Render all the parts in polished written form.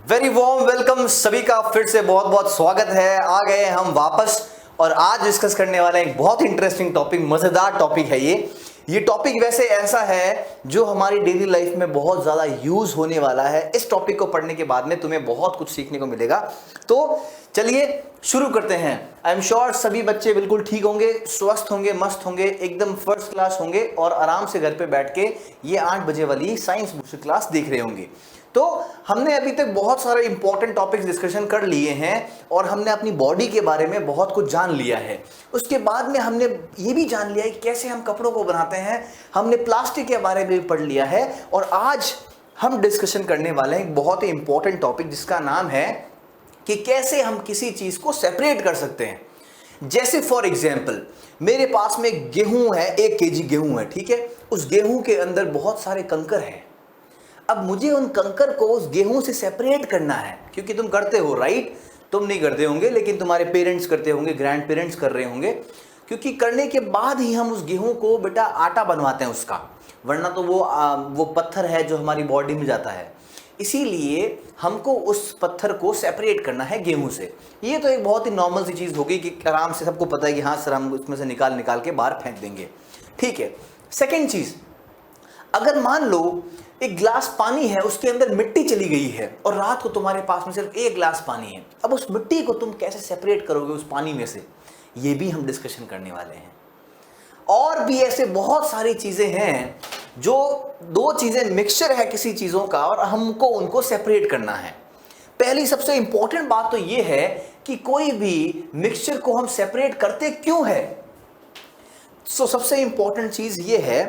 Very warm welcome सभी का फिर से बहुत बहुत स्वागत है। आ गए हम वापस और आज डिस्कस करने वाले एक बहुत इंटरेस्टिंग टॉपिक, मजेदार टॉपिक है ये टॉपिक वैसे ऐसा है जो हमारी डेली लाइफ में बहुत ज्यादा यूज होने वाला है। इस टॉपिक को पढ़ने के बाद में तुम्हें बहुत कुछ सीखने को मिलेगा। तो चलिए शुरू करते हैं। आई एम श्योर सभी बच्चे बिल्कुल ठीक होंगे, स्वस्थ होंगे, मस्त होंगे, एकदम फर्स्ट क्लास होंगे और आराम से घर पे बैठ के ये 8 बजे वाली साइंस बुक की क्लास देख रहे होंगे। तो हमने अभी तक बहुत सारे इंपॉर्टेंट टॉपिक्स डिस्कशन कर लिए हैं और हमने अपनी बॉडी के बारे में बहुत कुछ जान लिया है। उसके बाद में हमने ये भी जान लिया है कि कैसे हम कपड़ों को बनाते हैं। हमने प्लास्टिक के बारे में भी पढ़ लिया है और आज हम डिस्कशन करने वाले हैं एक बहुत ही इंपॉर्टेंट टॉपिक जिसका नाम है कि कैसे हम किसी चीज को सेपरेट कर सकते हैं। जैसे फॉर एग्जाम्पल मेरे पास में गेहूं है, 1 केजी गेहूं है, ठीक है। उस गेहूं के अंदर बहुत सारे कंकर हैं। अब मुझे उन कंकर को उस गेहूं से सेपरेट करना है, क्योंकि तुम करते हो, राइट? तुम नहीं करते होंगे लेकिन तुम्हारे पेरेंट्स करते होंगे, ग्रैंड पेरेंट्स कर रहे होंगे, क्योंकि करने के बाद ही हम उस गेहूं को बेटा आटा बनवाते हैं उसका, वरना तो वो पत्थर है जो हमारी बॉडी में जाता है। इसीलिए हमको उस पत्थर को सेपरेट करना है गेहूं से। ये तो एक बहुत ही नॉर्मल सी चीज़ होगी कि आराम से सबको पता है कि हाँ सर हम उसमें से निकाल के बाहर फेंक देंगे, ठीक है। सेकेंड चीज़, अगर मान लो एक गिलास पानी है, उसके अंदर मिट्टी चली गई है और रात को तुम्हारे पास में सिर्फ 1 गिलास पानी है। अब उस मिट्टी को तुम कैसे सेपरेट करोगे उस पानी में से, ये भी हम डिस्कशन करने वाले हैं। और भी ऐसे बहुत सारी चीजें हैं जो 2 चीजें मिक्सचर है किसी चीजों का और हमको उनको सेपरेट करना है। पहली सबसे इंपॉर्टेंट बात तो ये है कि कोई भी मिक्सचर को हम सेपरेट करते क्यों है। सबसे इंपॉर्टेंट चीज ये है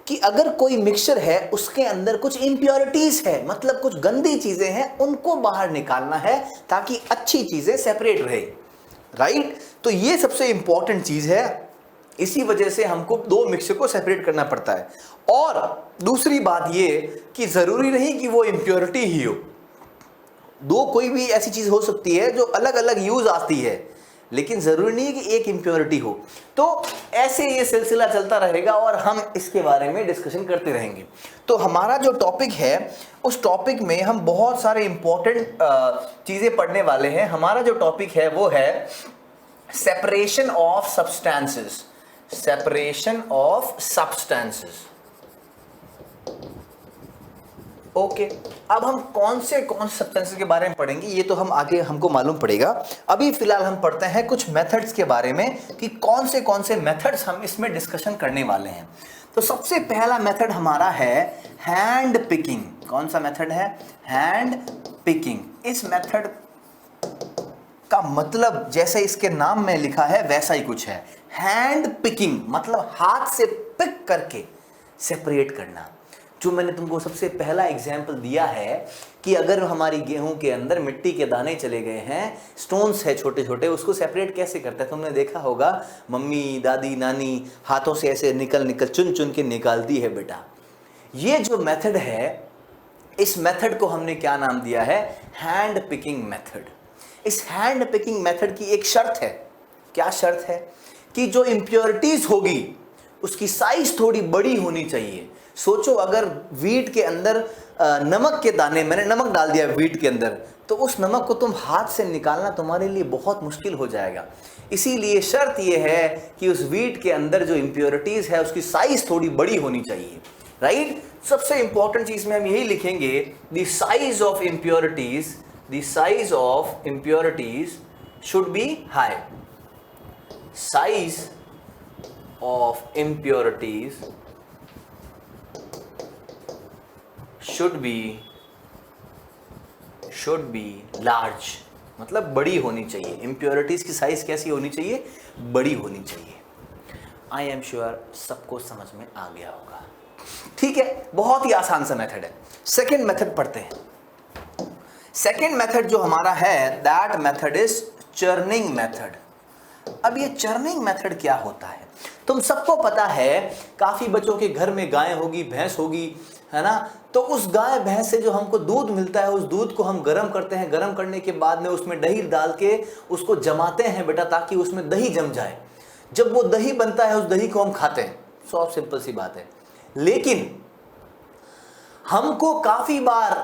कि अगर कोई मिक्सचर है उसके अंदर कुछ इंप्योरिटीज है, मतलब कुछ गंदी चीजें हैं, उनको बाहर निकालना है ताकि अच्छी चीजें सेपरेट रहे, राइट? तो ये सबसे इंपॉर्टेंट चीज है। इसी वजह से हमको 2 मिक्सचर को सेपरेट करना पड़ता है। और दूसरी बात ये कि जरूरी नहीं कि वो इंप्योरिटी ही हो, 2 कोई भी ऐसी चीज हो सकती है जो अलग अलग यूज आती है, लेकिन जरूरी नहीं है कि एक इंप्योरिटी हो। तो ऐसे ये सिलसिला चलता रहेगा और हम इसके बारे में डिस्कशन करते रहेंगे। तो हमारा जो टॉपिक है उस टॉपिक में हम बहुत सारे इंपॉर्टेंट चीजें पढ़ने वाले हैं। हमारा जो टॉपिक है वो है separation of substances. Separation of substances, okay. अब हम कौन से सब्सटेंसेस के बारे में पढ़ेंगे ये तो हम आगे हमको मालूम पड़ेगा। अभी फिलहाल हम पढ़ते हैं कुछ मेथड्स के बारे में कि कौन से मेथड्स हम इसमें डिस्कशन करने वाले हैं। तो सबसे पहला मेथड हमारा है हैंड पिकिंग। कौन सा मेथड है? Hand picking. इस मेथड का मतलब जैसे इसके नाम में लिखा है वैसा ही कुछ है। हैंड पिकिंग मतलब हाथ से पिक करके सेपरेट करना। जो मैंने तुमको सबसे पहला एग्जाम्पल दिया है कि अगर हमारी गेहूं के अंदर मिट्टी के दाने चले गए हैं, स्टोन्स है छोटे छोटे, उसको सेपरेट कैसे करते हैं? तुमने देखा होगा मम्मी, दादी, नानी हाथों से ऐसे निकल चुन चुन के निकालती है बेटा। ये जो मेथड है, इस मेथड को हमने क्या नाम दिया है? Hand picking method. इस हैंड पिकिंग मेथड की एक शर्त है। क्या शर्त है? कि जो इंप्योरिटीज होगी उसकी साइज थोड़ी बड़ी होनी चाहिए। सोचो अगर वीट के अंदर नमक के दाने, मैंने नमक डाल दिया वीट के अंदर, तो उस नमक को तुम हाथ से निकालना तुम्हारे लिए बहुत मुश्किल हो जाएगा। इसीलिए शर्त यह है कि उस वीट के अंदर जो इंप्योरिटीज है उसकी साइज थोड़ी बड़ी होनी चाहिए, राइट? सबसे इंपॉर्टेंट चीज में हम यही लिखेंगे, the size of impurities, the size of impurities should be high. Size of impurities should be large, मतलब बड़ी होनी चाहिए। इंप्योरिटीज की साइज कैसी होनी चाहिए? बड़ी होनी चाहिए। आई एम श्योर सबको समझ में आ गया होगा, ठीक है। बहुत ही आसान सा मेथड है। सेकेंड मेथड पढ़ते हैं। सेकेंड मेथड जो हमारा है, that method is churning method. अब ये चर्निंग मेथड क्या होता है? तुम सबको पता है, काफी बच्चों के घर में गाय होगी, भैंस होगी, है ना? तो उस गाय भैंस से जो हमको दूध मिलता है, उस दूध को हम गर्म करते हैं। गर्म करने के बाद में उसमें दही डाल के उसको जमाते हैं बेटा, ताकि उसमें दही जम जाए। जब वो दही बनता है उस दही को हम खाते हैं। सब सिंपल सी बात है। लेकिन हमको काफी बार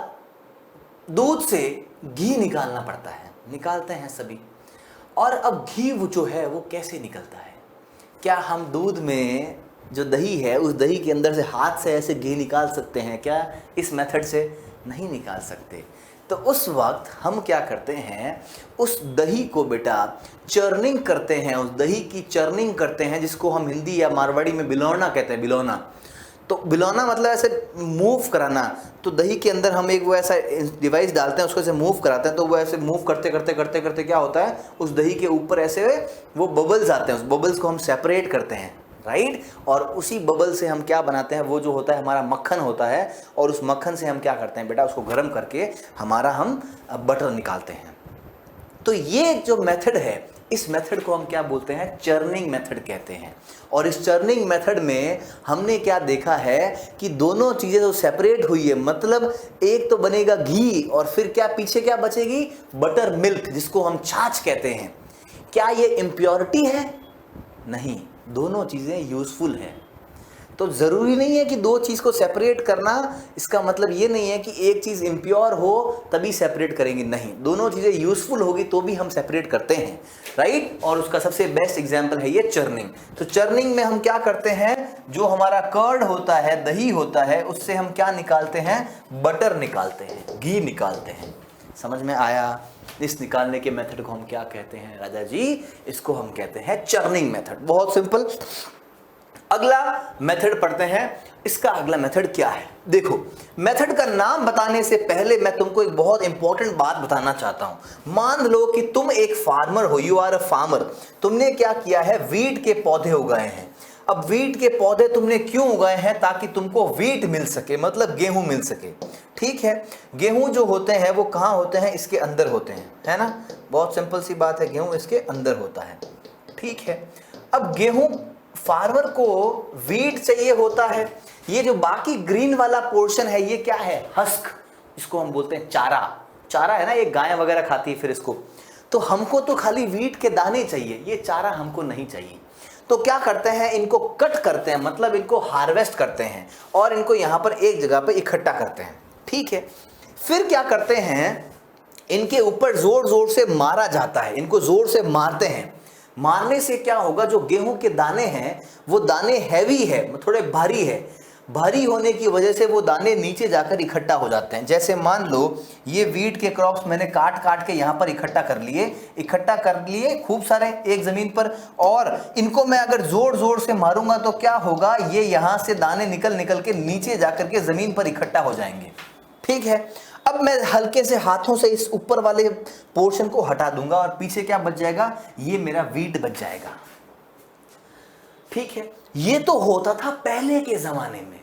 दूध से घी निकालना पड़ता है, निकालते हैं सभी। और अब घी वो जो है वो कैसे निकलता है? क्या हम दूध में जो दही है उस दही के अंदर से हाथ से ऐसे घी निकाल सकते हैं क्या? इस मेथड से नहीं निकाल सकते। तो उस वक्त हम क्या करते हैं, उस दही को बेटा चर्निंग करते हैं, उस दही की चर्निंग करते हैं, जिसको हम हिंदी या मारवाड़ी में बिलौना कहते हैं। बिलौना, तो बिलौना मतलब ऐसे मूव कराना। तो दही के अंदर हम एक वो ऐसा डिवाइस डालते हैं, उसको ऐसे मूव कराते हैं, तो वो ऐसे मूव करते करते करते करते क्या होता है, उस दही के ऊपर ऐसे वो बबल्स आते हैं, उस बबल्स को हम सेपरेट करते हैं, राइट। और उसी बबल से हम क्या बनाते हैं, वो जो होता है हमारा मक्खन होता है। और उस मक्खन से हम क्या करते हैं बेटा, उसको गर्म करके हमारा हम बटर निकालते हैं। तो ये जो मेथड है, इस मेथड को हम क्या बोलते हैं, चर्निंग मेथड कहते हैं। और इस चर्निंग मेथड में हमने क्या देखा है कि दोनों चीज़ें जो सेपरेट हुई है, मतलब एक तो बनेगा घी और फिर क्या पीछे क्या बचेगी, बटर मिल्क, जिसको हम छाछ कहते हैं। क्या ये इम्प्योरिटी है? नहीं, दोनों चीज़ें यूजफुल है। तो ज़रूरी नहीं है कि दो चीज़ को सेपरेट करना, इसका मतलब ये नहीं है कि एक चीज़ इम्प्योर हो तभी सेपरेट करेंगे, नहीं, दोनों चीज़ें यूजफुल होगी तो भी हम सेपरेट करते हैं, राइट। और उसका सबसे बेस्ट एग्जांपल है ये चर्निंग। तो चर्निंग में हम क्या करते हैं, जो हमारा कर्ड होता है, दही होता है, उससे हम क्या निकालते हैं, बटर निकालते हैं, घी निकालते हैं। समझ में आया? इस निकालने के मेथड को हम क्या कहते हैं राजा जी? इसको हम कहते हैं चर्निंग मेथड। बहुत सिंपल। अगला मेथड पढ़ते हैं। इसका अगला मेथड क्या है? देखो, मेथड का नाम बताने से पहले मैं तुमको एक बहुत इंपॉर्टेंट बात बताना चाहता हूं। मान लो कि तुम एक फार्मर हो, यू आर अ फार्मर। तुमने क्या किया है, वीट के पौधे उगाए हैं। अब वीट के पौधे तुमने क्यों उगाए हैं? ताकि तुमको वीट मिल सके, मतलब गेहूं मिल सके, ठीक है। गेहूं जो होते हैं वो कहां होते हैं, इसके अंदर होते हैं, है ना। बहुत सिंपल सी बात है, गेहूं इसके अंदर होता है, ठीक है। अब गेहूं फार्मर को वीट चाहिए होता है। ये जो बाकी ग्रीन वाला पोर्शन है ये क्या है, हस्क, इसको हम बोलते हैं चारा। चारा है ना, ये गाय वगैरह खाती है फिर इसको। तो हमको तो खाली वीट के दाने चाहिए, ये चारा हमको नहीं चाहिए। तो क्या करते हैं, इनको कट करते हैं, मतलब इनको हार्वेस्ट करते हैं और इनको यहां पर एक जगह पे इकट्ठा करते हैं, ठीक है। फिर क्या करते हैं, इनके ऊपर जोर जोर से मारा जाता है, इनको जोर से मारते हैं। मारने से क्या होगा, जो गेहूं के दाने हैं वो दाने हैवी है, थोड़े भारी है। भारी होने की वजह से वो दाने नीचे जाकर इकट्ठा हो जाते हैं। जैसे मान लो ये वीट के क्रॉप्स मैंने काट काट के यहाँ पर इकट्ठा कर लिए खूब सारे एक जमीन पर, और इनको मैं अगर जोर जोर से मारूंगा तो क्या होगा, ये यहाँ से दाने निकल निकल के नीचे जाकर के जमीन पर इकट्ठा हो जाएंगे, ठीक है। अब मैं हल्के से हाथों से इस ऊपर वाले पोर्शन को हटा दूंगा और पीछे क्या बच जाएगा, ये मेरा वीट बच जाएगा, ठीक है। ये तो होता था पहले के जमाने में,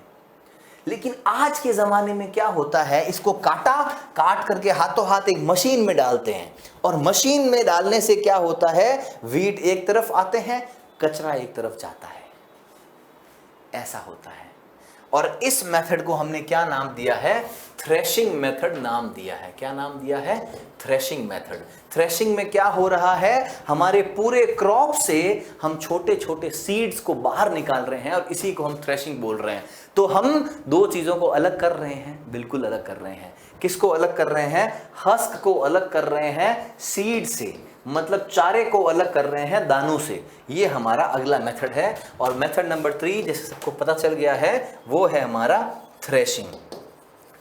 लेकिन आज के जमाने में क्या होता है, इसको काट करके हाथों हाथ एक मशीन में डालते हैं, और मशीन में डालने से क्या होता है, वीट एक तरफ आते हैं, कचरा एक तरफ जाता है, ऐसा होता है। और इस मेथड को हमने क्या नाम दिया है, थ्रेशिंग मेथड नाम दिया है। क्या नाम दिया है, थ्रेशिंग मेथड। थ्रेशिंग में क्या हो रहा है, हमारे पूरे क्रॉप से हम छोटे छोटे सीड्स को बाहर निकाल रहे हैं और इसी को हम थ्रेशिंग बोल रहे हैं। तो हम दो चीजों को अलग कर रहे हैं, बिल्कुल अलग कर रहे हैं। किसको अलग कर रहे हैं, हस्क को अलग कर रहे हैं सीड से, मतलब चारे को अलग कर रहे हैं दानों से। ये हमारा अगला मेथड है। और मेथड नंबर 3 जैसे सबको पता चल गया है, वो है हमारा थ्रेशिंग,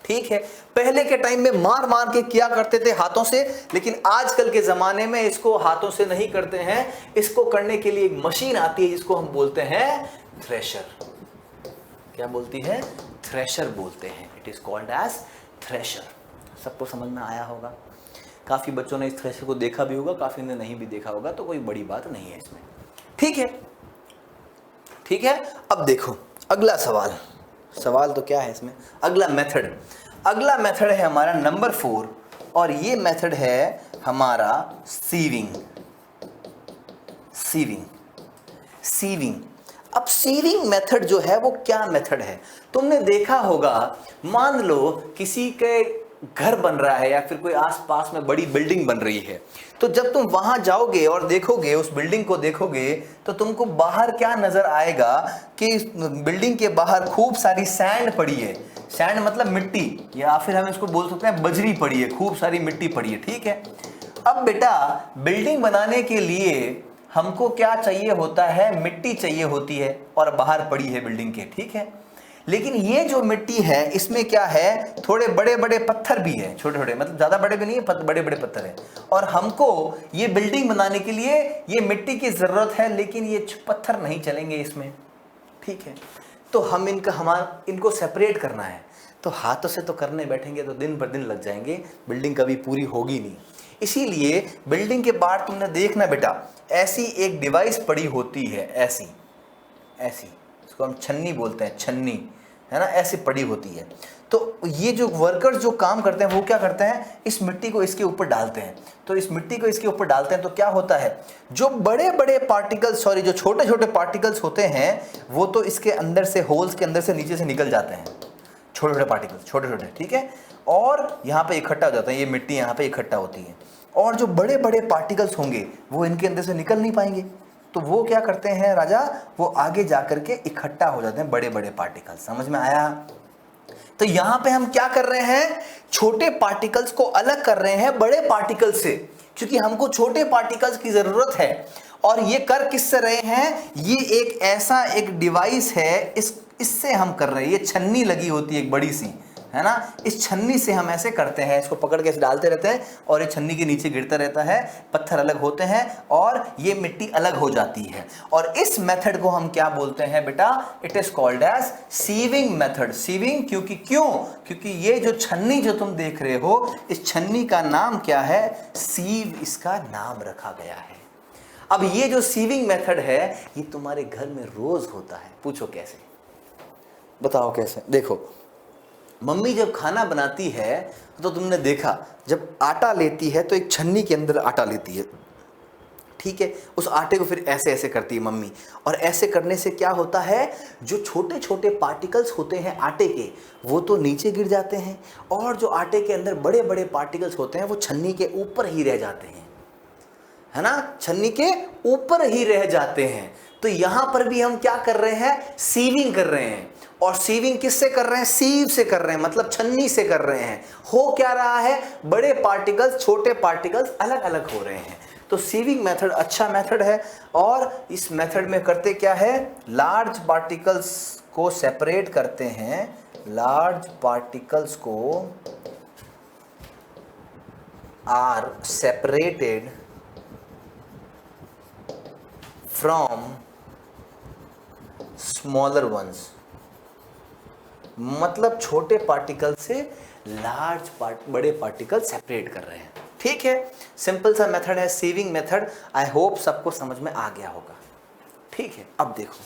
ठीक है। पहले के टाइम में मार मार के किया करते थे हाथों से, लेकिन आजकल के जमाने में इसको हाथों से नहीं करते हैं, इसको करने के लिए एक मशीन आती है जिसको हम बोलते हैं थ्रेशर। क्या बोलती है, थ्रेशर बोलते हैं। It is called as thresher. सबको समझ में आया होगा। काफी बच्चों ने इस थ्रेशर को देखा भी होगा, काफी ने नहीं भी देखा होगा, तो कोई बड़ी बात नहीं है इसमें, ठीक है, ठीक है। अब देखो अगला सवाल तो क्या है इसमें, अगला मेथड है हमारा नंबर 4, और ये मेथड है हमारा सीविंग। अब सीविंग मेथड जो है वो क्या मेथड है, तुमने देखा होगा, मान लो किसी के घर बन रहा है या फिर कोई आसपास में बड़ी बिल्डिंग बन रही है, तो जब तुम वहां जाओगे और देखोगे, उस बिल्डिंग को देखोगे, तो तुमको बाहर क्या नजर आएगा कि बिल्डिंग के बाहर खूब सारी सैंड पड़ी है। सैंड मतलब मिट्टी, या फिर हम इसको बोल सकते हैं बजरी पड़ी है, खूब सारी मिट्टी पड़ी है, ठीक है। अब बेटा बिल्डिंग बनाने के लिए हमको क्या चाहिए होता है, मिट्टी चाहिए होती है, और बाहर पड़ी है बिल्डिंग के, ठीक है। लेकिन ये जो मिट्टी है इसमें क्या है, थोड़े बड़े बड़े पत्थर भी है, छोटे छोटे, मतलब ज्यादा बड़े भी नहीं है, बड़े बड़े पत्थर है। और हमको ये बिल्डिंग बनाने के लिए ये मिट्टी की जरूरत है, लेकिन ये पत्थर नहीं चलेंगे इसमें, ठीक है। तो हम इनको सेपरेट करना है, तो हाथों से तो करने बैठेंगे तो दिन भर दिन लग जाएंगे, बिल्डिंग कभी पूरी होगी नहीं। इसीलिए बिल्डिंग के बाद तुमने देखना बेटा, ऐसी एक डिवाइस पड़ी होती है, ऐसी ऐसी, इसको हम छन्नी बोलते हैं, छन्नी, है ना, ऐसी पड़ी होती है। तो ये जो वर्कर्स जो काम करते हैं वो क्या करते हैं, इस मिट्टी को इसके ऊपर डालते हैं। तो इस मिट्टी को इसके ऊपर डालते हैं तो क्या होता है, जो बड़े बड़े पार्टिकल्स, सॉरी जो छोटे छोटे पार्टिकल्स होते हैं वो तो इसके अंदर से, होल्स के अंदर से नीचे से निकल जाते हैं, छोटे छोटे पार्टिकल्स, छोटे छोटे, ठीक है। और यहाँ पे इकट्ठा हो जाता है, ये मिट्टी यहाँ पे इकट्ठा होती है, और जो बड़े बड़े पार्टिकल्स होंगे वो इनके अंदर से निकल नहीं पाएंगे। तो वो क्या करते हैं राजा, वो आगे जाकर के इकट्ठा हो जाते हैं बड़े बड़े पार्टिकल्स। समझ में आया? तो यहां पे हम क्या कर रहे हैं, छोटे पार्टिकल्स को अलग कर रहे हैं बड़े पार्टिकल्स से, क्योंकि हमको छोटे पार्टिकल्स की जरूरत है। और ये कर किससे रहे हैं, ये एक ऐसा एक डिवाइस है, इससे हम कर रहे हैं। ये छन्नी लगी होती है एक बड़ी सी, है ना, इस छन्नी से हम ऐसे करते हैं, इसको पकड़ के ऐसे डालते रहते हैं और ये छन्नी के नीचे गिरता रहता है, पत्थर अलग होते हैं और ये मिट्टी अलग हो जाती है। और इस मेथड को हम क्या बोलते हैं बेटा, it is called as sieving method. Sieving क्योंकि ये जो छन्नी जो तुम देख रहे हो, इस छन्नी का नाम क्या है, सीव इसका नाम रखा गया है। अब ये जो सीविंग मेथड है ये तुम्हारे घर में रोज होता है। पूछो कैसे, बताओ कैसे। देखो मम्मी जब खाना बनाती है तो तुमने देखा, जब आटा लेती है तो एक छन्नी के अंदर आटा लेती है, ठीक है। उस आटे को फिर ऐसे ऐसे करती है मम्मी, और ऐसे करने से क्या होता है, जो छोटे छोटे पार्टिकल्स होते हैं आटे के वो तो नीचे गिर जाते हैं, और जो आटे के अंदर बड़े बड़े पार्टिकल्स होते हैं वो छन्नी के ऊपर ही रह जाते हैं, है ना, छन्नी के ऊपर ही रह जाते हैं। तो यहां पर भी हम क्या कर रहे हैं, सीविंग कर रहे हैं। और सीविंग किससे कर रहे हैं, सीव से कर रहे हैं, मतलब छन्नी से कर रहे हैं। हो क्या रहा है, बड़े पार्टिकल्स छोटे पार्टिकल्स अलग अलग हो रहे हैं। तो सीविंग मेथड अच्छा मेथड है। और इस मेथड में करते क्या है, लार्ज पार्टिकल्स को सेपरेट करते हैं, लार्ज पार्टिकल्स को are separated from smaller ones, मतलब छोटे पार्टिकल से बड़े पार्टिकल सेपरेट कर रहे हैं, ठीक है। सिंपल सा मेथड है सीविंग मेथड। आई होप सबको समझ में आ गया होगा, ठीक है। अब देखो,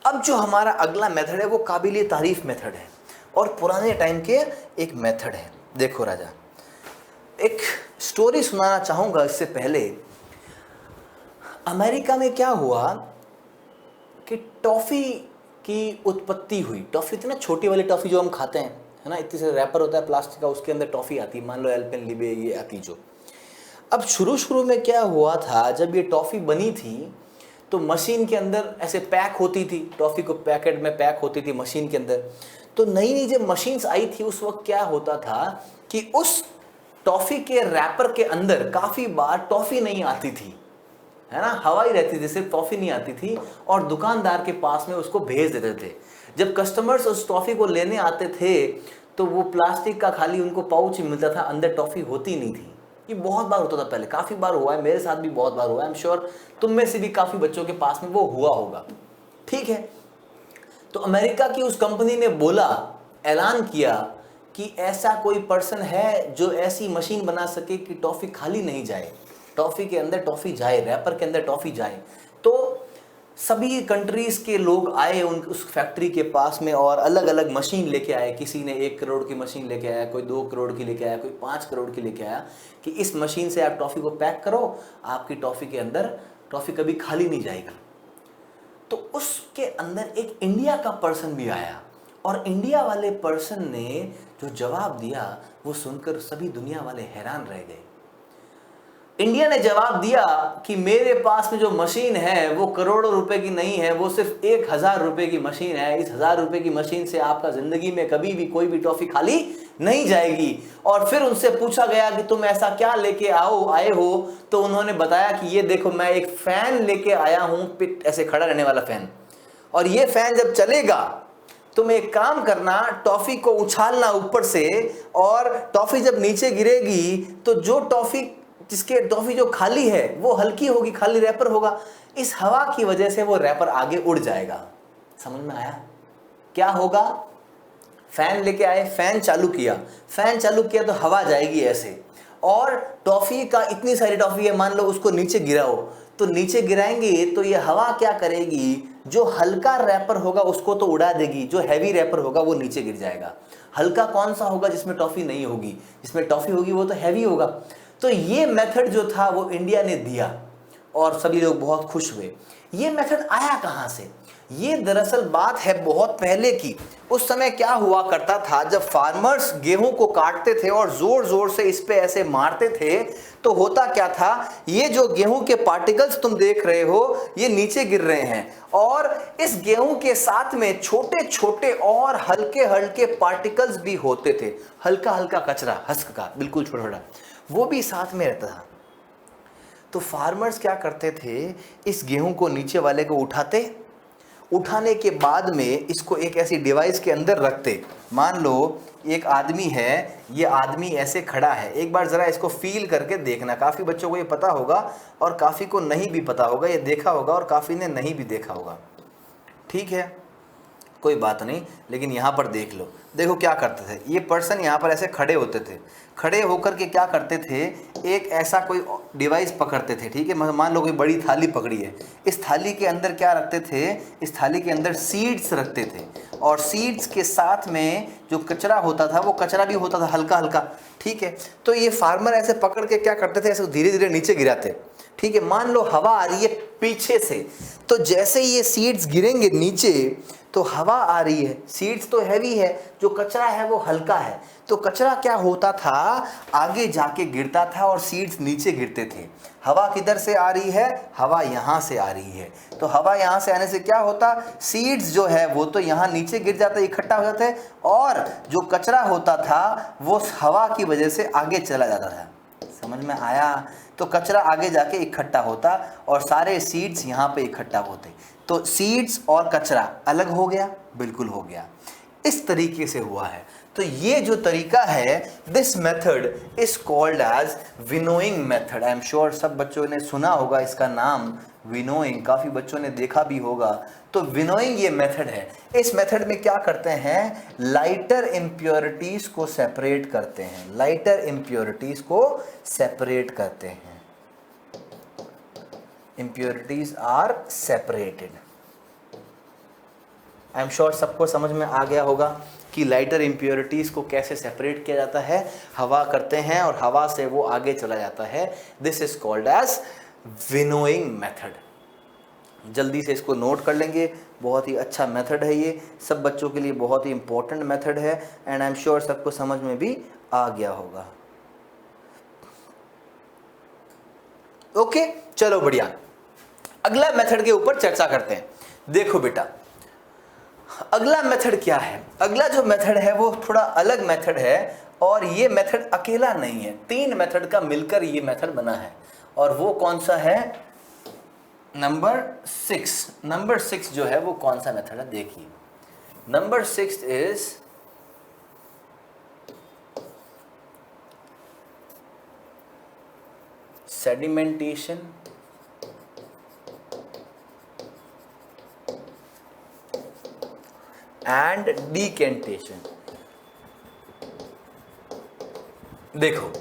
अब जो हमारा अगला मेथड है वो काबिले तारीफ मेथड है और पुराने टाइम के एक मेथड है। देखो राजा, एक स्टोरी सुनाना चाहूंगा। इससे पहले अमेरिका में क्या हुआ कि टॉफी की उत्पत्ति हुई। टॉफी थी ना, छोटी वाली टॉफी जो हम खाते हैं, है ना, इतनी से रैपर होता है प्लास्टिक का, उसके अंदर टॉफी आती है, मान लो एल्पेनलिबे ये आती जो। अब शुरू में क्या हुआ था, जब ये टॉफी बनी थी तो मशीन के अंदर ऐसे पैक होती थी, टॉफी को पैकेट में पैक होती थी मशीन के अंदर। तो नई जब मशीन्स आई थी उस वक्त क्या होता था कि उस टॉफी के रैपर के अंदर काफी बार टॉफी नहीं आती थी, है ना, हवा ही रहती थी, सिर्फ टॉफी नहीं आती थी, और दुकानदार के पास में उसको भेज देते थे। जब कस्टमर्स उस टॉफी को लेने आते थे तो वो प्लास्टिक का खाली उनको पाउच ही मिलता था, अंदर टॉफी होती नहीं थी। ये बहुत बार होता था पहले, काफी बार हुआ है, मेरे साथ भी बहुत बार हुआ है, आई एम श्योर तुम में से भी काफी बच्चों के पास में वो हुआ होगा, ठीक है। तो अमेरिका की उस कंपनी ने बोला, ऐलान किया कि ऐसा कोई पर्सन है जो ऐसी मशीन बना सके कि टॉफी खाली नहीं जाए, टॉफी के अंदर टॉफी जाए, रैपर के अंदर टॉफी जाए। तो सभी कंट्रीज के लोग आए उस फैक्ट्री के पास में और अलग अलग मशीन लेके आए। किसी ने 1 करोड़ की मशीन लेके आया, कोई 2 करोड़ की लेके आया, कोई 5 करोड़ की लेके आया कि इस मशीन से आप टॉफी को पैक करो, आपकी टॉफी के अंदर टॉफी कभी खाली नहीं जाएगी। तो उसके अंदर एक इंडिया का पर्सन भी आया, और इंडिया वाले पर्सन ने जो जवाब दिया वो सुनकर सभी दुनिया वाले हैरान रह गए। इंडिया ने जवाब दिया कि मेरे पास में जो मशीन है वो करोड़ों रुपए की नहीं है, वो सिर्फ 1000 रुपए की मशीन है। इस 1000 रुपए की मशीन से आपका जिंदगी में कभी भी कोई भी टॉफी खाली नहीं जाएगी। और फिर उनसे पूछा गया कि तुम ऐसा क्या लेके आए हो, तो उन्होंने बताया कि ये देखो मैं एक फैन लेके आया हूं, ऐसे खड़ा रहने वाला फैन, और ये फैन जब चलेगा तुम एक काम करना, टॉफी को उछालना ऊपर से, और टॉफी जब नीचे गिरेगी तो जो टॉफी जो खाली है वो हल्की होगी, खाली रैपर होगा, इस हवा की वजह से वो रैपर आगे उड़ जाएगा। समझ में आया? क्या होगा? फैन लेके आए, फैन चालू किया तो हवा जाएगी ऐसे, और टॉफी का इतनी सारी टॉफी है, मान लो उसको नीचे गिराओ, तो नीचे गिराएंगे तो ये हवा क्या करेगी, जो हल्का रैपर होगा उसको तो उड़ा देगी, जो हैवी रैपर होगा वो नीचे गिर जाएगा। हल्का कौन सा होगा? जिसमें टॉफी नहीं होगी, जिसमें टॉफी होगी वो तो हैवी होगा। तो ये मेथड जो था वो इंडिया ने दिया और सभी लोग बहुत खुश हुए। ये मेथड आया कहां से? ये दरअसल बात है बहुत पहले की। उस समय क्या हुआ करता था, जब फार्मर्स गेहूं को काटते थे और जोर जोर से इस पे ऐसे मारते थे, तो होता क्या था, ये जो गेहूं के पार्टिकल्स तुम देख रहे हो ये नीचे गिर रहे हैं, और इस गेहूं के साथ में छोटे छोटे और हल्के हल्के पार्टिकल्स भी होते थे, हल्का हल्का कचरा, हस्क का बिल्कुल छोटा छोटा, वो भी साथ में रहता था। तो फार्मर्स क्या करते थे, इस गेहूं को नीचे वाले को उठाने के बाद में इसको एक ऐसी डिवाइस के अंदर रखते। मान लो एक आदमी है, ये आदमी ऐसे खड़ा है, एक बार ज़रा इसको फील करके देखना। काफ़ी बच्चों को ये पता होगा और काफ़ी को नहीं भी पता होगा, ये देखा होगा और काफ़ी ने नहीं भी देखा होगा, ठीक है, कोई बात नहीं, लेकिन यहाँ पर देख लो। देखो क्या करते थे, ये पर्सन यहाँ पर ऐसे खड़े होते थे, खड़े होकर के क्या करते थे, एक ऐसा कोई डिवाइस पकड़ते थे, ठीक है, मान लो कोई बड़ी थाली पकड़ी है, इस थाली के अंदर क्या रखते थे, इस थाली के अंदर सीड्स रखते थे, और सीड्स के साथ में जो कचरा होता था वो कचरा भी होता था हल्का हल्का, ठीक है। तो ये फार्मर ऐसे पकड़ के क्या करते थे, ऐसे धीरे धीरे नीचे गिराते, ठीक है। मान लो हवा आ रही है पीछे से, तो जैसे ये सीड्स गिरेंगे नीचे तो हवा आ रही है, सीड्स तो हैवी है, जो कचरा है वो हल्का है, तो कचरा क्या होता था, आगे जाके गिरता था और सीड्स नीचे गिरते थे। हवा किधर से आ रही है, हवा यहाँ से आ रही है, तो हवा यहाँ से आने से क्या होता, सीड्स जो है वो तो यहाँ नीचे गिर जाते, इकट्ठा हो जाते, और जो कचरा होता था वो हवा की वजह से आगे चला जाता था। समझ में आया? तो कचरा आगे जाके इकट्ठा होता और सारे सीड्स यहाँ पे इकट्ठा होते, तो सीड्स और कचरा अलग हो गया, बिल्कुल हो गया। इस तरीके से हुआ है। तो ये जो तरीका है, this method is called as winnowing method. I am sure सब बच्चों ने सुना होगा इसका नाम विनोइंग, काफी बच्चों ने देखा भी होगा। तो विनोइंग ये मेथड है। इस मेथड में क्या करते हैं, लाइटर इम्प्योरिटीज को सेपरेट करते हैं, लाइटर इम्प्योरिटीज को सेपरेट करते हैं, impurities are separated। I am sure सबको समझ में आ गया होगा कि लाइटर इम्प्योरिटीज को कैसे सेपरेट किया जाता है। हवा करते हैं और हवा से वो आगे चला जाता है। This is called as winnowing method. जल्दी से इसको नोट कर लेंगे, बहुत ही अच्छा मेथड है ये, सब बच्चों के लिए बहुत ही इंपॉर्टेंट मेथड है, एंड आई एम श्योर सबको समझ में भी आ गया होगा। ओके, चलो बढ़िया, अगला मेथड के ऊपर चर्चा करते हैं। देखो बेटा, अगला मेथड क्या है, अगला जो मेथड है वो थोड़ा अलग मेथड है, और ये मेथड अकेला नहीं है, 3 मेथड का मिलकर ये मेथड बना है। और वो कौन सा है, नंबर 6। नंबर 6 जो है वो कौन सा मेथड है, देखिए, number 6 is sedimentation and decantation. देखो,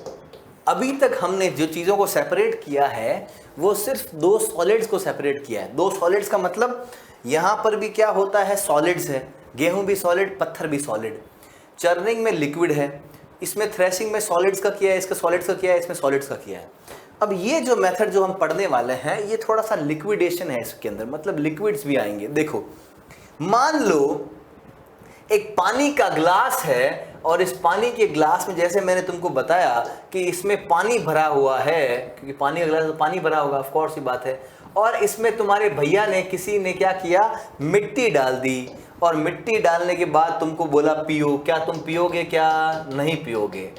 अभी तक हमने जो चीजों को सेपरेट किया है वो सिर्फ 2 सॉलिड्स को सेपरेट किया है। 2 सॉलिड्स का मतलब यहां पर भी क्या होता है, सॉलिड्स है, गेहूं भी सॉलिड, पत्थर भी सॉलिड, चर्निंग में लिक्विड है, इसमें थ्रेशिंग में सॉलिड्स का किया है, इसका सॉलिड्स का किया है, इसमें सॉलिड्स का किया है। अब ये जो मेथड जो हम पढ़ने वाले हैं ये थोड़ा सा लिक्विडेशन है इसके अंदर, मतलब लिक्विड्स भी आएंगे। देखो, मान लो एक पानी का ग्लास है और इस पानी के ग्लास में जैसे मैंने तुमको बताया कि इसमें पानी भरा हुआ है, क्योंकि पानी का ग्लास तो पानी भरा होगा, ऑफ कोर्स ही बात है, और इसमें तुम्हारे भैया ने किसी ने क्या किया, मिट्टी डाल दी, और मिट्टी डालने के बाद तुमको बोला पियो। क्या तुम पियोगे? क्या नहीं पियोगे?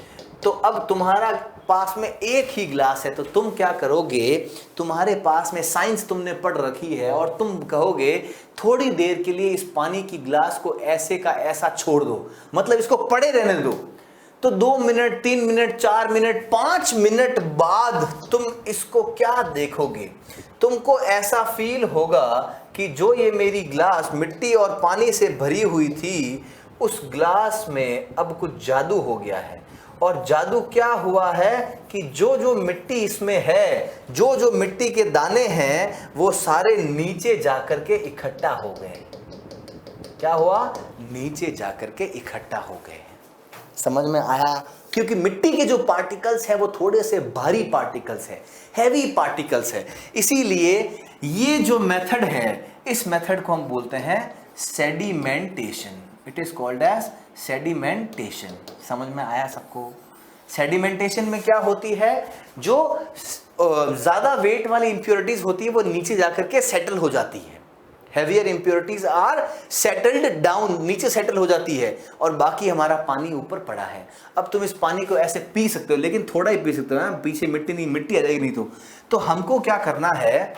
तो अब तुम्हारा पास में एक ही ग्लास है, तो तुम क्या करोगे, तुम्हारे पास में साइंस तुमने पढ़ रखी है और तुम कहोगे थोड़ी देर के लिए इस पानी की ग्लास को ऐसे का ऐसा छोड़ दो, मतलब इसको पड़े रहने दो। तो 2 मिनट, 3 मिनट, 4 मिनट, 5 मिनट बाद तुम इसको क्या देखोगे, तुमको ऐसा फील होगा कि जो ये मेरी ग्लास मिट्टी और पानी से भरी हुई थी, उस ग्लास में अब कुछ जादू हो गया है। और जादू क्या हुआ है कि जो जो मिट्टी इसमें है, जो जो मिट्टी के दाने हैं, वो सारे नीचे जाकर के इकट्ठा हो गए। क्या हुआ? नीचे जाकर के इकट्ठा हो गए। समझ में आया? क्योंकि मिट्टी के जो पार्टिकल्स है वो थोड़े से भारी पार्टिकल्स है, हैवी पार्टिकल्स है। इसीलिए ये जो मेथड है, इस मेथड को हम बोलते हैं sedimentation. It is called as sedimentation. समझ में आया सबको? सेडिमेंटेशन में क्या होती है, जो ज्यादा वेट वाली इंप्योरिटीज होती है वो नीचे जाकर के सेटल हो जाती है। Heavier impurities are settled down, नीचे सेटल हो जाती है, और बाकी हमारा पानी ऊपर पड़ा है। अब तुम इस पानी को ऐसे पी सकते हो, लेकिन थोड़ा ही पी सकते हो, पीछे मिट्टी नहीं, मिट्टी आ जाएगी नहीं तो हमको क्या करना है,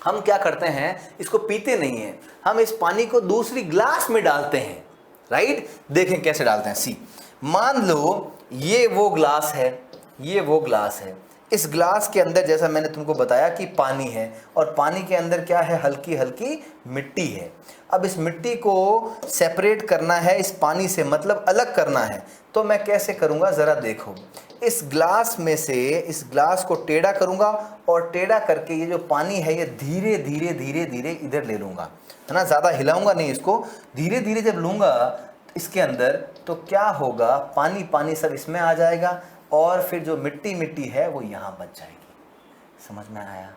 हम क्या करते हैं, इसको पीते नहीं है, हम इस पानी को दूसरी ग्लास में डालते हैं। राइट? देखें कैसे डालते हैं। सी, मान लो ये वो ग्लास है, ये वो ग्लास है। इस ग्लास के अंदर जैसा मैंने तुमको बताया कि पानी है, और पानी के अंदर क्या है, हल्की हल्की मिट्टी है। अब इस मिट्टी को सेपरेट करना है इस पानी से, मतलब अलग करना है। तो मैं कैसे करूँगा ज़रा देखो। इस ग्लास में से इस ग्लास को टेढ़ा करूँगा, और टेढ़ा करके ये जो पानी है ये धीरे धीरे धीरे धीरे इधर ले लूँगा, है ना। ज़्यादा हिलाऊंगा नहीं इसको, धीरे धीरे जब लूँगा इसके अंदर, तो क्या होगा, पानी पानी सब इसमें आ जाएगा, और फिर जो मिट्टी मिट्टी है वो यहाँ बच जाएगी। समझ में आया?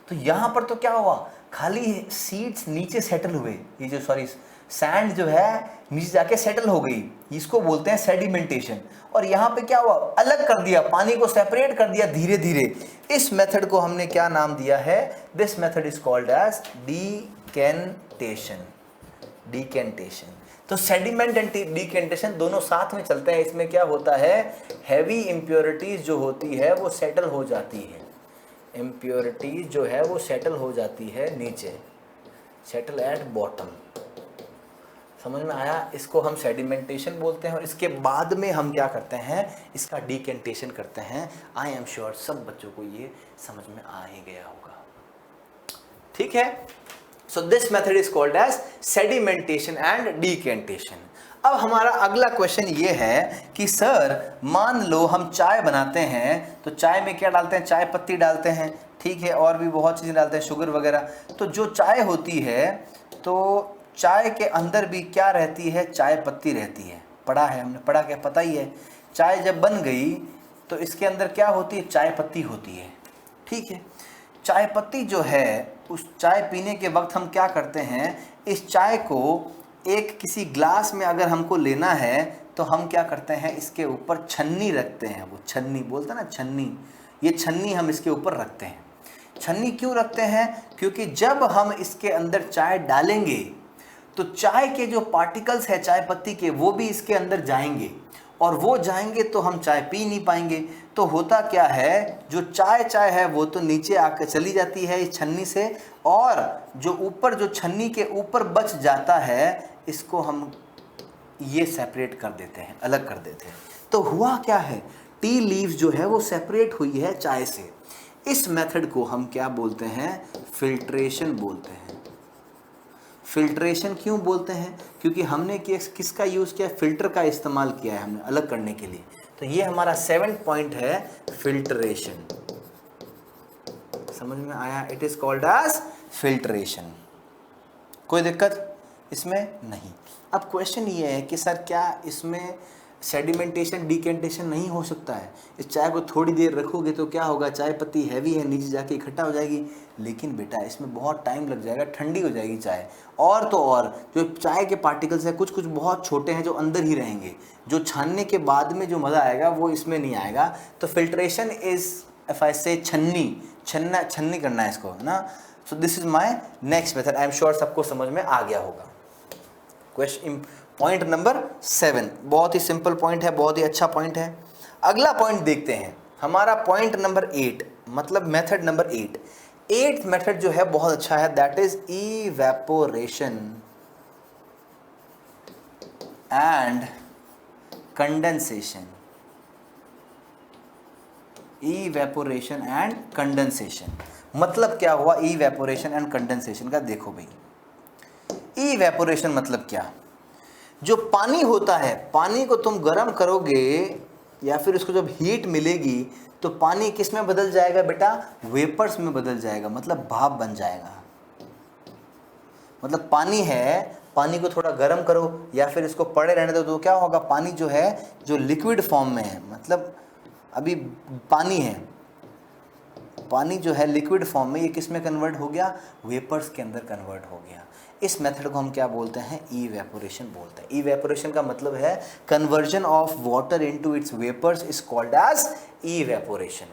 तो यहाँ पर तो क्या हुआ, खाली सीड्स नीचे सेटल हुए, ये जो सैंड जो है नीचे जाके सेटल हो गई, इसको बोलते हैं सेडिमेंटेशन। और यहाँ पे क्या हुआ, अलग कर दिया, पानी को सेपरेट कर दिया धीरे धीरे। इस मेथड को हमने क्या नाम दिया है, this method is called as decantation. Decantation. तो सेडिमेंट एंड डीकेंटेशन दोनों साथ में चलते हैं। इसमें क्या होता है, हैवी इंप्योरिटीज जो होती है वो सेटल हो जाती है, इंप्योरिटीज जो है वो सेटल हो जाती है नीचे, सेटल एट बॉटम। समझ में आया? इसको हम सेडिमेंटेशन बोलते हैं, और इसके बाद में हम क्या करते हैं, इसका डीकेंटेशन करते हैं। आई एम श्योर सब बच्चों को ये समझ में आ ही गया होगा। ठीक है? So this method is called as sedimentation and decantation. अब हमारा अगला क्वेश्चन ये है कि सर मान लो हम चाय बनाते हैं, तो चाय में क्या डालते हैं, चाय पत्ती डालते हैं, ठीक है, और भी बहुत चीज़ें डालते हैं, शुगर वगैरह। तो जो चाय होती है, तो चाय के अंदर भी क्या रहती है, चाय पत्ती रहती है। पढ़ा है हमने, पढ़ा क्या, पता ही है। चाय जब बन गई तो इसके अंदर क्या होती है, चाय पत्ती होती है। ठीक है, चाय पत्ती जो है, उस चाय पीने के वक्त हम क्या करते हैं, इस चाय को एक किसी ग्लास में अगर हमको लेना है, तो हम क्या करते हैं, इसके ऊपर छन्नी रखते हैं। वो छन्नी बोलते हैं ना, छन्नी, ये छन्नी हम इसके ऊपर रखते हैं। छन्नी क्यों रखते हैं, क्योंकि जब हम इसके अंदर चाय डालेंगे तो चाय के जो पार्टिकल्स है चाय पत्ती के, वो भी इसके अंदर जाएंगे, और वो जाएंगे तो हम चाय पी नहीं पाएंगे। तो होता क्या है, जो चाय है वो तो नीचे आकर चली जाती है इस छन्नी से, और जो ऊपर, जो छन्नी के ऊपर बच जाता है, इसको हम ये सेपरेट कर देते हैं, अलग कर देते हैं। तो हुआ क्या है, टी लीव्स जो है वो सेपरेट हुई है चाय से। इस मेथड को हम क्या बोलते हैं, फिल्ट्रेशन बोलते हैं। फिल्ट्रेशन क्यों बोलते हैं, क्योंकि हमने किसका यूज़ किया, फिल्टर का इस्तेमाल किया है हमने अलग करने के लिए। तो ये हमारा 7th पॉइंट है, फिल्ट्रेशन। समझ में आया? It is called as filtration. कोई दिक्कत इसमें नहीं। अब क्वेश्चन ये है कि सर क्या इसमें सेडिमेंटेशन डिकेंटेशन नहीं हो सकता है। इस चाय को थोड़ी देर रखोगे तो क्या होगा, चाय पत्ती हैवी है, नीचे जाके इकट्ठा हो जाएगी, लेकिन बेटा इसमें बहुत टाइम लग जाएगा, ठंडी हो जाएगी चाय। और तो और जो चाय के पार्टिकल्स हैं कुछ कुछ बहुत छोटे हैं जो अंदर ही रहेंगे, जो छानने के बाद में जो मज़ा आएगा वो इसमें नहीं आएगा। तो फिल्ट्रेशन इज़ इफ आई से छन्नी करना है इसको, है ना। So this is my next method. I am sure सबको समझ में आ गया होगा। क्वेश्चन पॉइंट नंबर 7, बहुत ही सिंपल पॉइंट है, बहुत ही अच्छा पॉइंट है। अगला पॉइंट देखते हैं, हमारा पॉइंट नंबर 8, मतलब मेथड नंबर 8। 8th मेथड जो है बहुत अच्छा है, that is evaporation and condensation. Evaporation and condensation मतलब क्या हुआ, इवेपोरेशन एंड कंडेंसेशन का देखो भाई। इवेपोरेशन मतलब क्या, जो पानी होता है, पानी को तुम गर्म करोगे या फिर उसको जब हीट मिलेगी तो पानी किस में बदल जाएगा बेटा, वेपर्स में बदल जाएगा, मतलब भाप बन जाएगा। मतलब पानी है, पानी को थोड़ा गर्म करो या फिर इसको पड़े रहने दो तो क्या होगा, पानी जो है जो लिक्विड फॉर्म में है, मतलब अभी पानी है, पानी जो है लिक्विड फॉर्म में, ये किस में कन्वर्ट हो गया, वेपर्स के अंदर कन्वर्ट हो गया। इस मेथड को हम क्या बोलते हैं, इवेपोरेशन बोलते हैं। इवेपोरेशन का मतलब है conversion of water into its vapours is called as evaporation.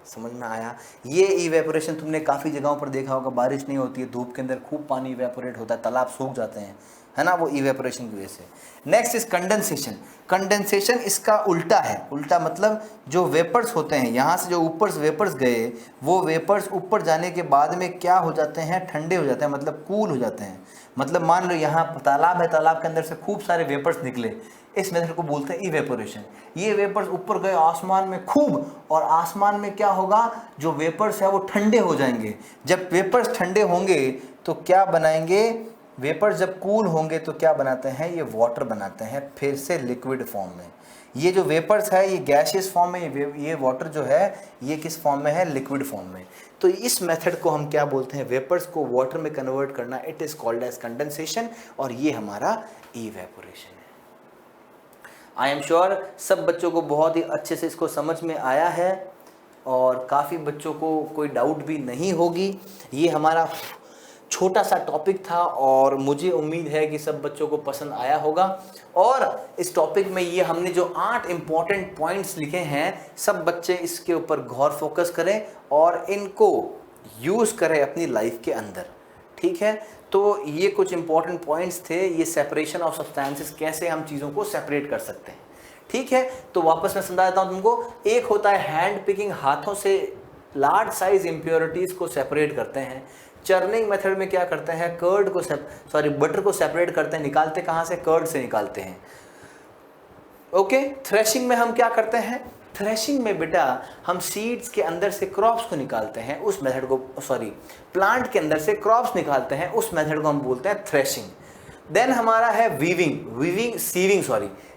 समझ में आया। ये इवेपोरेशन तुमने काफ़ी जगहों पर देखा होगा, बारिश नहीं होती है, धूप के अंदर खूब पानी इवेपोरेट होता है, तालाब सूख जाते हैं, है ना, वो इवेपोरेशन की वजह से। Next is condensation. कंडेंसेशन इसका उल्टा है, उल्टा मतलब जो वेपर्स होते हैं, यहाँ से जो ऊपर से वेपर्स गए, वो वेपर्स ऊपर जाने के बाद में क्या हो जाते हैं, ठंडे हो जाते हैं, मतलब कूल हो जाते हैं। मतलब मान लो यहाँ तालाब है, तालाब के अंदर से खूब सारे वेपर्स निकले, इस मेथड को बोलते हैं इवेपोरेशन। ये वेपर्स ऊपर गए आसमान में खूब, और आसमान में क्या होगा, जो वेपर्स है वो ठंडे हो जाएंगे। जब वेपर्स ठंडे होंगे तो क्या बनाएंगे, वेपर्स जब कूल होंगे तो क्या बनाते हैं, ये वाटर बनाते हैं फिर से लिक्विड फॉर्म में। ये जो वेपर्स है ये गैसियस फॉर्म में, ये वाटर जो है ये किस फॉर्म में है, लिक्विड फॉर्म में। तो इस मेथड को हम क्या बोलते हैं, वेपर्स को वाटर में कन्वर्ट करना, it is called as condensation, और ये हमारा इवेपोरेशन है। आई एम श्योर सब बच्चों को बहुत ही अच्छे से इसको समझ में आया है, और काफ़ी बच्चों को कोई डाउट भी नहीं होगी। ये हमारा छोटा सा टॉपिक था और मुझे उम्मीद है कि सब बच्चों को पसंद आया होगा। और इस टॉपिक में ये हमने जो 8 इम्पॉर्टेंट पॉइंट्स लिखे हैं, सब बच्चे इसके ऊपर गौर फोकस करें और इनको यूज़ करें अपनी लाइफ के अंदर, ठीक है। तो ये कुछ इम्पॉर्टेंट पॉइंट्स थे, ये सेपरेशन ऑफ सब्सटेंसेस, कैसे हम चीज़ों को सेपरेट कर सकते हैं, ठीक है। तो वापस मैं समझा देता हूँ तुमको। एक होता है हैंड पिकिंग, हाथों से लार्ज साइज इम्प्योरिटीज़ को सेपरेट करते हैं। चर्निंग मेथड में क्या करते हैं, कर्ड को बटर को सेपरेट करते हैं, निकालते कहाँ से, कर्ड से निकालते हैं, ओके। थ्रेशिंग में हम क्या करते हैं, थ्रेशिंग में बेटा हम सीड्स के अंदर से क्रॉप्स को निकालते हैं, उस मेथड को प्लांट के अंदर से क्रॉप्स निकालते हैं, उस मेथड को हम बोलते हैं थ्रेशिंग। देन हमारा है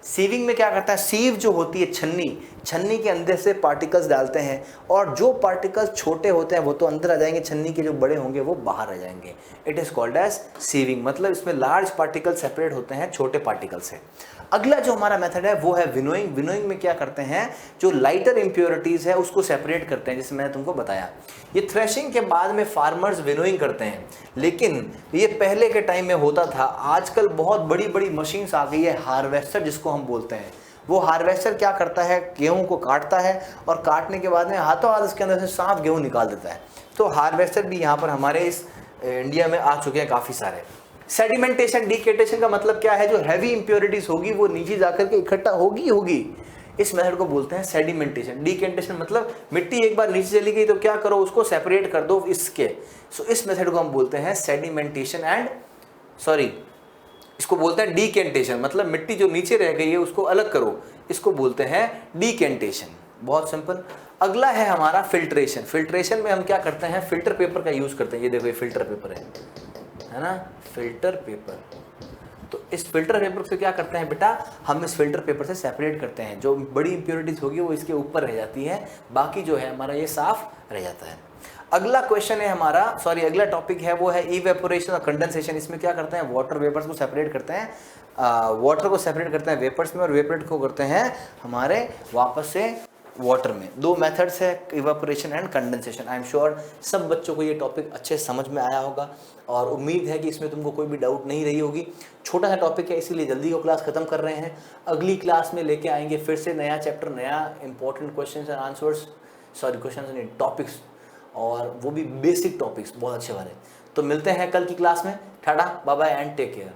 सीविंग में क्या करता है, सीव जो होती है छन्नी के अंदर से पार्टिकल्स डालते हैं, और जो पार्टिकल्स छोटे होते हैं वो तो अंदर आ जाएंगे, छन्नी के जो बड़े होंगे वो बाहर आ जाएंगे। It is called as sieving, मतलब इसमें लार्ज पार्टिकल सेपरेट होते हैं छोटे पार्टिकल से। अगला जो हमारा मेथड है वो है विनोइंग। विनोइंग में क्या करते हैं, जो लाइटर इंप्योरिटीज है उसको सेपरेट करते हैं, जैसे मैंने तुमको बताया। ये थ्रेशिंग के बाद में फार्मर्स विनोइंग करते हैं, लेकिन ये पहले के टाइम में होता था। आजकल बहुत बड़ी बड़ी मशीन्स आ गई है, हार्वेस्टर जिसको हम बोलते हैं। वो हार्वेस्टर क्या करता है, गेहूं को काटता है और काटने के बाद में हाथों हाथ इसके अंदर से साफ गेहूं निकाल देता है। तो हार्वेस्टर भी यहाँ पर हमारे इस इंडिया में आ चुके हैं काफ़ी सारे। सेडिमेंटेशन डिकेटेशन का मतलब क्या है, जो हैवी इंप्योरिटीज होगी वो नीचे जाकर के इकट्ठा होगी। इस मेथड को बोलते हैं सेडिमेंटेशन। डिकेटेशन मतलब मिट्टी एक बार नीचे चली गई तो क्या करो, उसको सेपरेट कर दो इसके। सो इस मेथड को हम बोलते हैं सेडिमेंटेशन एंड इसको बोलते हैं डिकेंटेशन, मतलब मिट्टी जो नीचे रह गई है उसको अलग करो, इसको बोलते हैं डिकेंटेशन। बहुत सिंपल। अगला है हमारा फिल्ट्रेशन। फिल्ट्रेशन में हम क्या करते हैं, फिल्टर पेपर का यूज करते हैं। ये देखो, ये फिल्टर पेपर है ना, फिल्टर पेपर। तो इस फिल्टर पेपर से क्या करते हैं बेटा, हम इस फिल्टर पेपर से सेपरेट करते हैं, जो बड़ी इंप्योरिटीज होगी वो इसके ऊपर रह जाती है, बाकी जो है हमारा ये साफ रह जाता है। अगला क्वेश्चन है हमारा, सॉरी अगला टॉपिक है वो है इवेपोरेशन और कंडेंसेशन। इसमें क्या करते हैं, वाटर वेपर्स को सेपरेट करते हैं, वाटर को सेपरेट करते हैं वेपर्स में, और वेपरेट को करते हैं हमारे वापस से वाटर में। दो मेथड्स है, evaporation and condensation. I am sure सब बच्चों को ये टॉपिक अच्छे समझ में आया होगा और उम्मीद है कि इसमें तुमको कोई भी डाउट नहीं रही होगी। छोटा सा टॉपिक है इसीलिए जल्दी वो क्लास खत्म कर रहे हैं। अगली क्लास में लेके आएंगे फिर से नया चैप्टर, नया important questions and answers, sorry questions and topics, और वो भी बेसिक टॉपिक्स बहुत अच्छे वाले। तो मिलते हैं कल की क्लास में। Tata bye bye and take care.